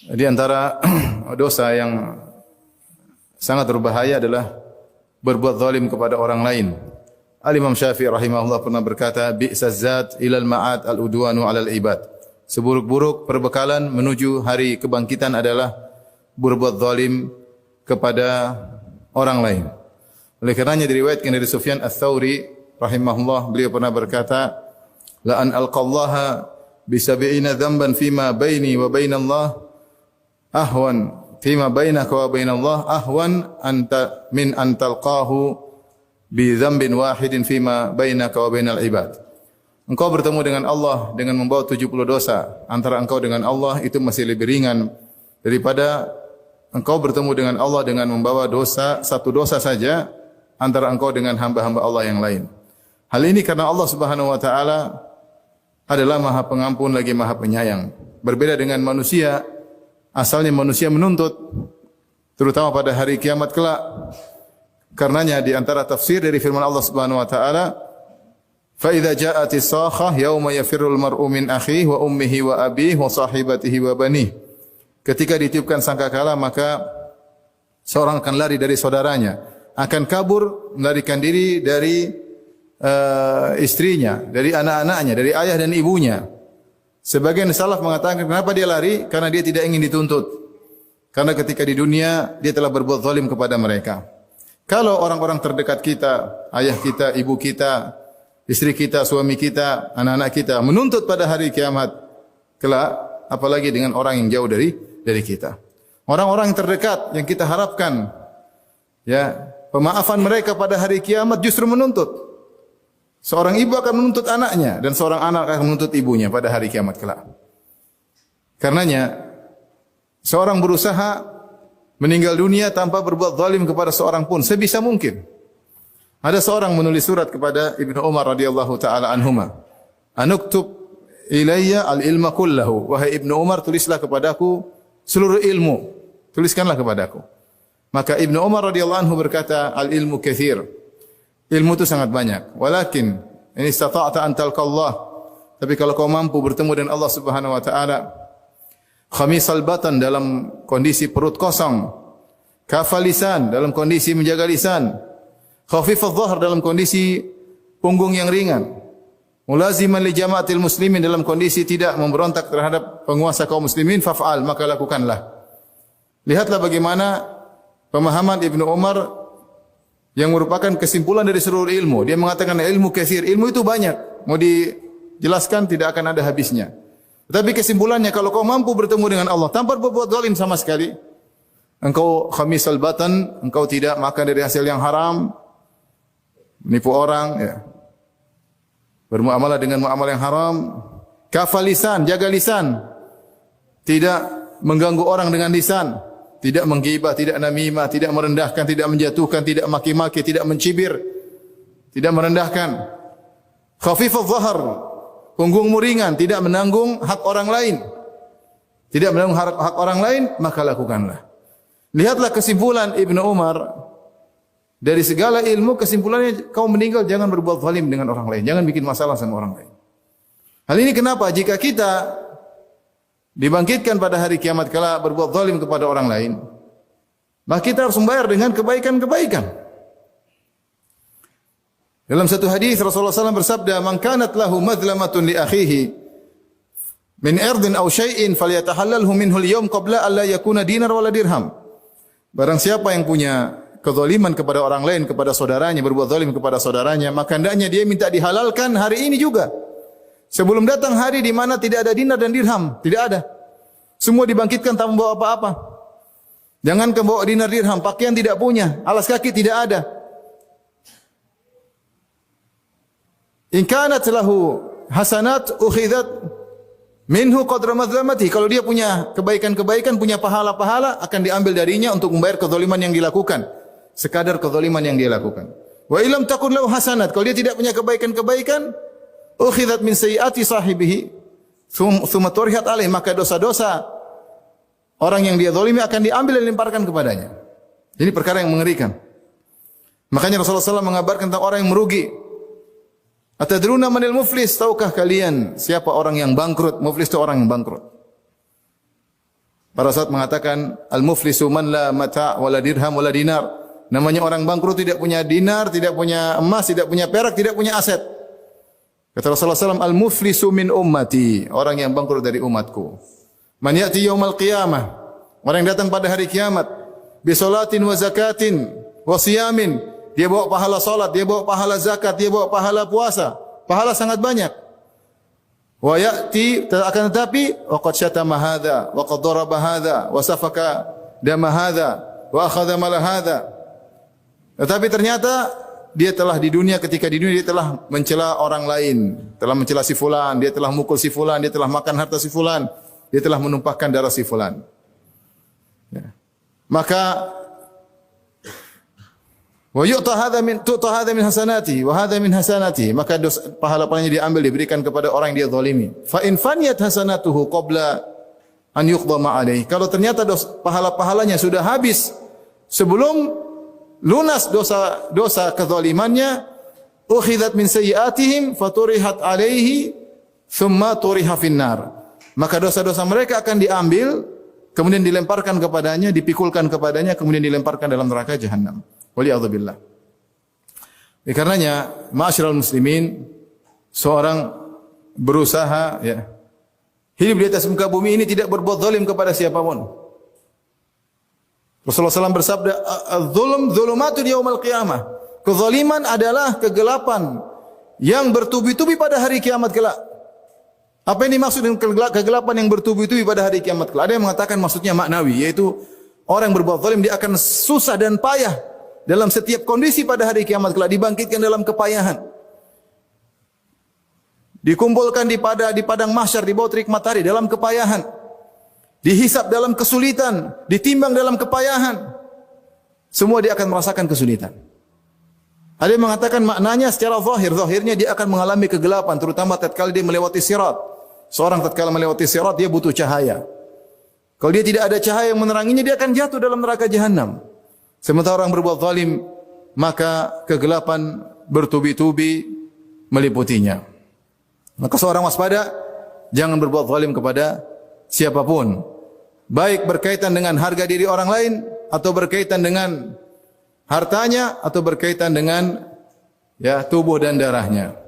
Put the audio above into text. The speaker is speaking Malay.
Di antara dosa yang sangat berbahaya adalah berbuat zalim kepada orang lain. Al-Imam Syafi'i rahimahullah pernah berkata, bi'saz zat ilal ma'ad al-udwanu 'alal ibad. Seburuk-buruk perbekalan menuju hari kebangkitan adalah berbuat zalim kepada orang lain. Oleh karenanya diriwayatkan dari Sufyan Ats-Tsauri rahimahullah, beliau pernah berkata, la an alqallaha bi 70 dhanban fima baini wa bainallah ahwan fima bainaka wa bainallah ahwan anta min an talqahu bi dhanbin wahidin fima bainaka wa bainal ibad. Engkau bertemu dengan Allah dengan membawa 70 dosa, antara engkau dengan Allah itu masih lebih ringan daripada engkau bertemu dengan Allah dengan membawa satu dosa saja antara engkau dengan hamba-hamba Allah yang lain. Hal ini karena Allah Subhanahu wa taala adalah Maha Pengampun lagi Maha Penyayang. Berbeda dengan manusia, asalnya manusia menuntut, terutama pada hari kiamat kelak. Karenanya di antara tafsir dari firman Allah Subhanahu wa taala, fa idza ja'atis sakhah yauma yafirrul mar'u min akhihi wa ummihi wa abihi wa sahibatihi wa banihi. Ketika ditiupkan sangkakala maka seorang akan lari dari saudaranya, akan kabur melarikan diri dari istrinya, dari anak-anaknya, dari ayah dan ibunya. Sebagian salaf mengatakan kenapa dia lari? Karena dia tidak ingin dituntut. Karena ketika di dunia dia telah berbuat zalim kepada mereka. Kalau orang-orang terdekat kita, ayah kita, ibu kita, istri kita, suami kita, anak-anak kita menuntut pada hari kiamat kelak, apalagi dengan orang yang jauh dari kita. Orang-orang yang terdekat yang kita harapkan ya, pemaafan mereka pada hari kiamat justru menuntut. Seorang ibu akan menuntut anaknya dan seorang anak akan menuntut ibunya pada hari kiamat kelak. Karenanya seorang berusaha meninggal dunia tanpa berbuat zalim kepada seorang pun sebisa mungkin. Ada seorang menulis surat kepada Ibnu Umar radhiyallahu taala anhuma. Anuktub ilayya al-ilma kullahu. Wahai Ibnu Umar, tulislah kepadaku seluruh ilmu. Tuliskanlah kepadaku. Maka Ibnu Umar radhiyallahu anhu berkata, al-ilmu katsir. Ilmu itu sangat banyak. Walakin in istata'ta an talqallah. Tapi kalau kau mampu bertemu dengan Allah Subhanahu wa taala, khamisal batan dalam kondisi perut kosong, kafal lisan dalam kondisi menjaga lisan, khafifadh dhahr dalam kondisi punggung yang ringan, mulaziman li jamaatil muslimin dalam kondisi tidak memberontak terhadap penguasa kaum muslimin, faf'al, maka lakukanlah. Lihatlah bagaimana pemahaman Ibnu Umar yang merupakan kesimpulan dari seluruh ilmu. Dia mengatakan ilmu katsir, ilmu itu banyak, mau dijelaskan tidak akan ada habisnya. Tetapi kesimpulannya, kalau kau mampu bertemu dengan Allah tanpa berbuat zalim sama sekali, engkau khamisal batan, engkau tidak makan dari hasil yang haram, menipu orang, ya, bermuamalah dengan muamalah yang haram, kafal lisan, jaga lisan, tidak mengganggu orang dengan lisan, tidak menggibah, tidak namimah, tidak merendahkan, tidak menjatuhkan, tidak maki-maki, tidak mencibir, tidak merendahkan. Khafifadh dhahr, punggungmu ringan, tidak menanggung hak orang lain. Tidak menanggung hak orang lain, maka lakukanlah. Lihatlah kesimpulan Ibnu Umar dari segala ilmu, kesimpulannya kau meninggal jangan berbuat zalim dengan orang lain, jangan bikin masalah sama orang lain. Hal ini kenapa? Jika kita dibangkitkan pada hari kiamat kala berbuat zalim kepada orang lain, maka kita harus membayar dengan kebaikan-kebaikan. Dalam satu hadis Rasulullah SAW bersabda, "Man kanat lahu madlamatun li akhihi min ardin aw syai'in falyatahallalhu minhu al-yawm qabla an la yakuna dinar wala dirham." Barang siapa yang punya kezaliman kepada orang lain, kepada saudaranya, berbuat zalim kepada saudaranya, maka hendaknya dia minta dihalalkan hari ini juga. Sebelum datang hari di mana tidak ada dinar dan dirham, tidak ada. Semua dibangkitkan tanpa membawa apa-apa. Jangan bawa dinar dirham, pakaian tidak punya, alas kaki tidak ada. In kanat lahu hasanat ukhidat minhu qadra madzlamati. Kalau dia punya kebaikan-kebaikan, punya pahala-pahala, akan diambil darinya untuk membayar kezaliman yang dilakukan. Sekadar kezaliman yang dia lakukan. Wa illam takun lahu hasanat. Kalau dia tidak punya kebaikan-kebaikan, ukhidat min sayyiati sahibihi thumma turihat alaih, maka dosa-dosa orang yang dia zalimi akan diambil dan dilemparkan kepadanya. Ini perkara yang mengerikan. Makanya Rasulullah SAW mengabarkan tentang orang yang merugi. Atadruna manil muflis? Tahukah kalian siapa orang yang bangkrut? Muflis itu orang yang bangkrut. Para sahabat mengatakan al-muflisu man la mata' wala dirham wala dinar. Namanya orang bangkrut tidak punya dinar, tidak punya emas, tidak punya perak, tidak punya aset. Kata Rasulullah SAW, al-muflisu min ummati, orang yang bangkrut dari umatku. Man ya'ti yaumal qiyamah, orang yang datang pada hari kiamat, bi salatin wa zakatin wa siyamin, dia bawa pahala salat, dia bawa pahala zakat, dia bawa pahala puasa, pahala sangat banyak. Wa ya'ti, akan tetapi waqad syatama hadza wa qad daraba hadza wa safaka dama hadza wa akhadha mala hadza. Tetapi ternyata dia telah di dunia, ketika di dunia dia telah mencela orang lain, telah mencela si fulan, dia telah mukul si fulan, dia telah makan harta si fulan, dia telah menumpahkan darah si fulan. Ya. Maka wa yu'ta hadza min hasanati wa hadza min hasanati, maka pahala-pahalanya diambil diberikan kepada orang yang dia zalimi. Fa in faniyat hasanatuhu qabla an yuqda ma alaihi, kalau ternyata pahala-pahalanya sudah habis sebelum lunas dosa kezalimannya, ukhidat min sayyiatihim faturihat alaihi thumma turiha finnar, maka dosa-dosa mereka akan diambil kemudian dilemparkan kepadanya, dipikulkan kepadanya, kemudian dilemparkan dalam neraka jahanam. Waliyadzubillah. Karenanya, ma'asyiral muslimin, seorang berusaha ya hidup di atas muka bumi ini tidak berbuat zalim kepada siapapun. Rasulullah SAW bersabda, "Zulm zulumatun yaumal qiyamah." Kezaliman adalah kegelapan yang bertubi-tubi pada hari kiamat kelak. Apa yang dimaksud dengan kegelapan yang bertubi-tubi pada hari kiamat kelak? Ada yang mengatakan maksudnya maknawi, yaitu orang yang berbuat zalim dia akan susah dan payah dalam setiap kondisi pada hari kiamat kelak, dibangkitkan dalam kepayahan. Dikumpulkan di padang mahsyar di bawah terik matahari dalam kepayahan. Dihisap dalam kesulitan, ditimbang dalam kepayahan. Semua dia akan merasakan kesulitan. Ada yang mengatakan maknanya secara zahirnya dia akan mengalami kegelapan, terutama tatkala dia melewati sirat. Seorang tatkala melewati sirat dia butuh cahaya. Kalau dia tidak ada cahaya yang meneranginya, dia akan jatuh dalam neraka jahanam. Sementara orang berbuat zalim, maka kegelapan bertubi-tubi meliputinya. Maka seorang waspada, jangan berbuat zalim kepada siapapun. Baik berkaitan dengan harga diri orang lain, atau berkaitan dengan hartanya, atau berkaitan dengan tubuh dan darahnya.